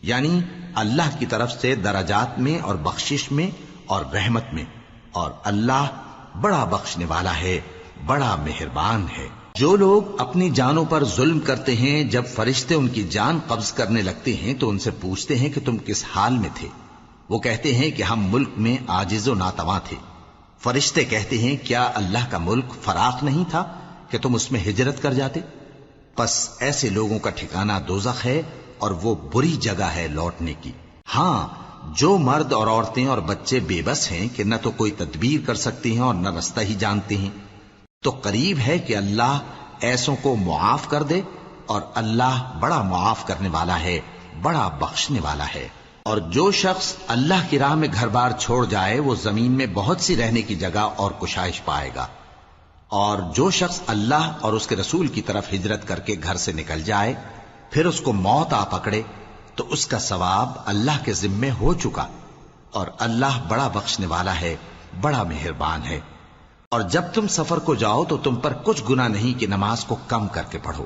یعنی اللہ کی طرف سے درجات میں اور بخشش میں اور رحمت میں، اور اللہ بڑا بخشنے والا ہے، بڑا مہربان ہے۔ جو لوگ اپنی جانوں پر ظلم کرتے ہیں، جب فرشتے ان کی جان قبض کرنے لگتے ہیں تو ان سے پوچھتے ہیں کہ تم کس حال میں تھے؟ وہ کہتے ہیں کہ ہم ملک میں عاجز و ناتواں تھے۔ فرشتے کہتے ہیں کیا اللہ کا ملک فراخ نہیں تھا کہ تم اس میں ہجرت کر جاتے؟ پس ایسے لوگوں کا ٹھکانہ دوزخ ہے، اور وہ بری جگہ ہے لوٹنے کی۔ ہاں، جو مرد اور عورتیں اور بچے بے بس ہیں کہ نہ تو کوئی تدبیر کر سکتے ہیں اور نہ رستہ ہی جانتے ہیں، تو قریب ہے کہ اللہ ایسوں کو معاف کر دے، اور اللہ بڑا معاف کرنے والا ہے، بڑا بخشنے والا ہے۔ اور جو شخص اللہ کی راہ میں گھر بار چھوڑ جائے وہ زمین میں بہت سی رہنے کی جگہ اور کشائش پائے گا، اور جو شخص اللہ اور اس کے رسول کی طرف ہجرت کر کے گھر سے نکل جائے پھر اس کو موت آ پکڑے تو اس کا ثواب اللہ کے ذمے ہو چکا، اور اللہ بڑا بخشنے والا ہے، بڑا مہربان ہے۔ اور جب تم سفر کو جاؤ تو تم پر کچھ گناہ نہیں کہ نماز کو کم کر کے پڑھو،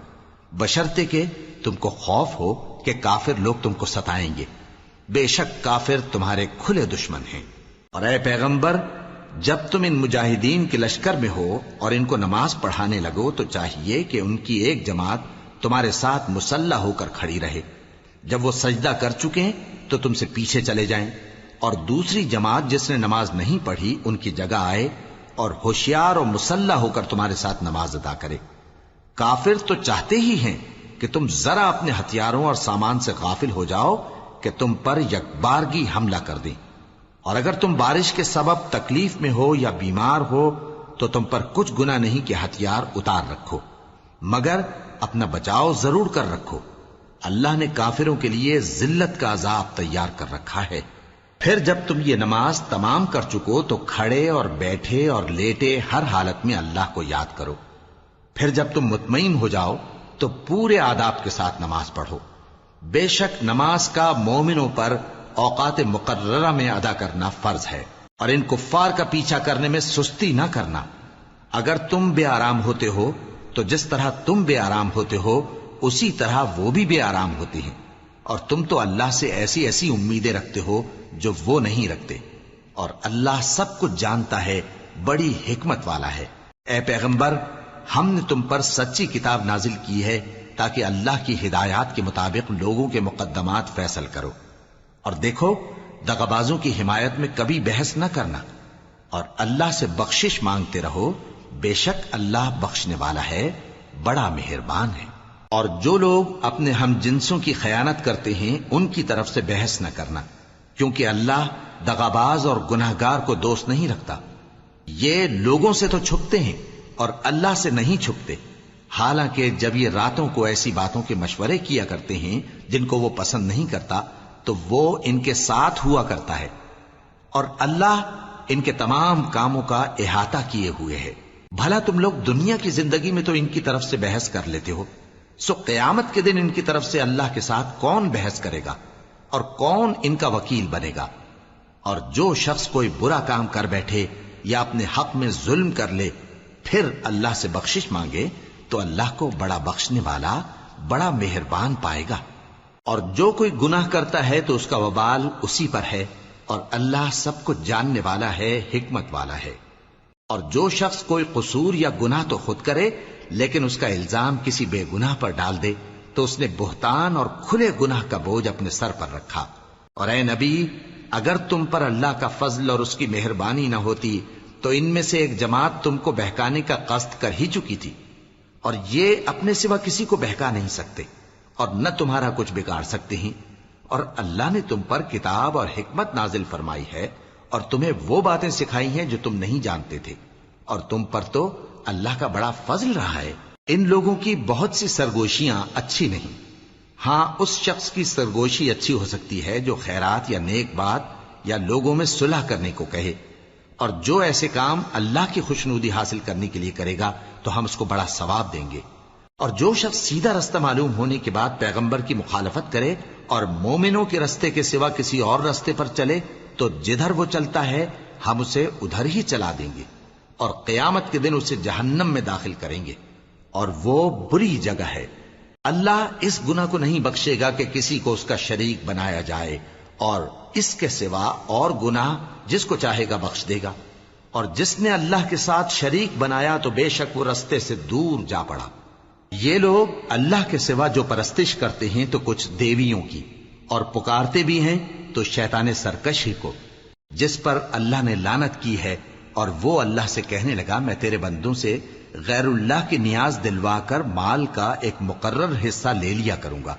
بشرطے کہ تم کو خوف ہو کہ کافر لوگ تم کو ستائیں گے، بے شک کافر تمہارے کھلے دشمن ہیں۔ اور اے پیغمبر، جب تم ان مجاہدین کے لشکر میں ہو اور ان کو نماز پڑھانے لگو تو چاہیے کہ ان کی ایک جماعت تمہارے ساتھ مسلح ہو کر کھڑی رہے، جب وہ سجدہ کر چکے تو تم سے پیچھے چلے جائیں، اور دوسری جماعت جس نے نماز نہیں پڑھی ان کی جگہ آئے اور ہوشیار اور مسلح ہو کر تمہارے ساتھ نماز ادا کرے۔ کافر تو چاہتے ہی ہیں کہ تم ذرا اپنے ہتھیاروں اور سامان سے غافل ہو جاؤ کہ تم پر یکبارگی حملہ کر دیں، اور اگر تم بارش کے سبب تکلیف میں ہو یا بیمار ہو تو تم پر کچھ گناہ نہیں کہ ہتھیار اتار رکھو، مگر اپنا بچاؤ ضرور کر رکھو۔ اللہ نے کافروں کے لیے ذلت کا عذاب تیار کر رکھا ہے۔ پھر جب تم یہ نماز تمام کر چکو تو کھڑے اور بیٹھے اور لیٹے ہر حالت میں اللہ کو یاد کرو۔ پھر جب تم مطمئن ہو جاؤ تو پورے آداب کے ساتھ نماز پڑھو۔ بے شک نماز کا مومنوں پر اوقات مقررہ میں ادا کرنا فرض ہے، اور ان کفار کا پیچھا کرنے میں سستی نہ کرنا۔ اگر تم بے آرام ہوتے ہو تو جس طرح تم بے آرام ہوتے ہو اسی طرح وہ بھی بے آرام ہوتے ہیں، اور تم تو اللہ سے ایسی ایسی امیدیں رکھتے ہو جو وہ نہیں رکھتے، اور اللہ سب کچھ جانتا ہے، بڑی حکمت والا ہے۔ اے پیغمبر، ہم نے تم پر سچی کتاب نازل کی ہے تاکہ اللہ کی ہدایات کے مطابق لوگوں کے مقدمات فیصل کرو، اور دیکھو دغابازوں کی حمایت میں کبھی بحث نہ کرنا، اور اللہ سے بخشش مانگتے رہو، بے شک اللہ بخشنے والا ہے، بڑا مہربان ہے۔ اور جو لوگ اپنے ہم جنسوں کی خیانت کرتے ہیں ان کی طرف سے بحث نہ کرنا، کیونکہ اللہ دغاباز اور گناہگار کو دوست نہیں رکھتا۔ یہ لوگوں سے تو چھپتے ہیں اور اللہ سے نہیں چھپتے، حالانکہ جب یہ راتوں کو ایسی باتوں کے مشورے کیا کرتے ہیں جن کو وہ پسند نہیں کرتا تو وہ ان کے ساتھ ہوا کرتا ہے، اور اللہ ان کے تمام کاموں کا احاطہ کیے ہوئے ہے۔ بھلا تم لوگ دنیا کی زندگی میں تو ان کی طرف سے بحث کر لیتے ہو، سو قیامت کے دن ان کی طرف سے اللہ کے ساتھ کون بحث کرے گا اور کون ان کا وکیل بنے گا؟ اور جو شخص کوئی برا کام کر بیٹھے یا اپنے حق میں ظلم کر لے پھر اللہ سے بخشش مانگے تو اللہ کو بڑا بخشنے والا، بڑا مہربان پائے گا۔ اور جو کوئی گناہ کرتا ہے تو اس کا وبال اسی پر ہے، اور اللہ سب کچھ جاننے والا ہے، حکمت والا ہے۔ اور جو شخص کوئی قصور یا گناہ تو خود کرے لیکن اس کا الزام کسی بے گناہ پر ڈال دے تو اس نے بہتان اور کھلے گناہ کا بوجھ اپنے سر پر رکھا۔ اور اے نبی، اگر تم پر اللہ کا فضل اور اس کی مہربانی نہ ہوتی تو ان میں سے ایک جماعت تم کو بہکانے کا قصد کر ہی چکی تھی، اور یہ اپنے سوا کسی کو بہکا نہیں سکتے اور نہ تمہارا کچھ بگاڑ سکتے ہیں۔ اور اللہ نے تم پر کتاب اور حکمت نازل فرمائی ہے اور تمہیں وہ باتیں سکھائی ہیں جو تم نہیں جانتے تھے، اور تم پر تو اللہ کا بڑا فضل رہا ہے۔ ان لوگوں کی بہت سی سرگوشیاں اچھی نہیں، ہاں اس شخص کی سرگوشی اچھی ہو سکتی ہے جو خیرات یا نیک بات یا لوگوں میں صلح کرنے کو کہے، اور جو ایسے کام اللہ کی خوشنودی حاصل کرنے کے لیے کرے گا تو ہم اس کو بڑا ثواب دیں گے۔ اور جو شخص سیدھا رستہ معلوم ہونے کے بعد پیغمبر کی مخالفت کرے اور مومنوں کے رستے کے سوا کسی اور رستے پر چلے تو جدھر وہ چلتا ہے ہم اسے ادھر ہی چلا دیں گے، اور قیامت کے دن اسے جہنم میں داخل کریں گے، اور وہ بری جگہ ہے۔ اللہ اس گناہ کو نہیں بخشے گا کہ کسی کو اس کا شریک بنایا جائے، اور اس کے سوا اور گناہ جس کو چاہے گا بخش دے گا، اور جس نے اللہ کے ساتھ شریک بنایا تو بے شک وہ رستے سے دور جا پڑا۔ یہ لوگ اللہ کے سوا جو پرستش کرتے ہیں تو کچھ دیویوں کی، اور پکارتے بھی ہیں تو شیطان سرکش ہی کو، جس پر اللہ نے لعنت کی ہے، اور وہ اللہ سے کہنے لگا میں تیرے بندوں سے غیر اللہ کی نیاز دلوا کر مال کا ایک مقرر حصہ لے لیا کروں گا۔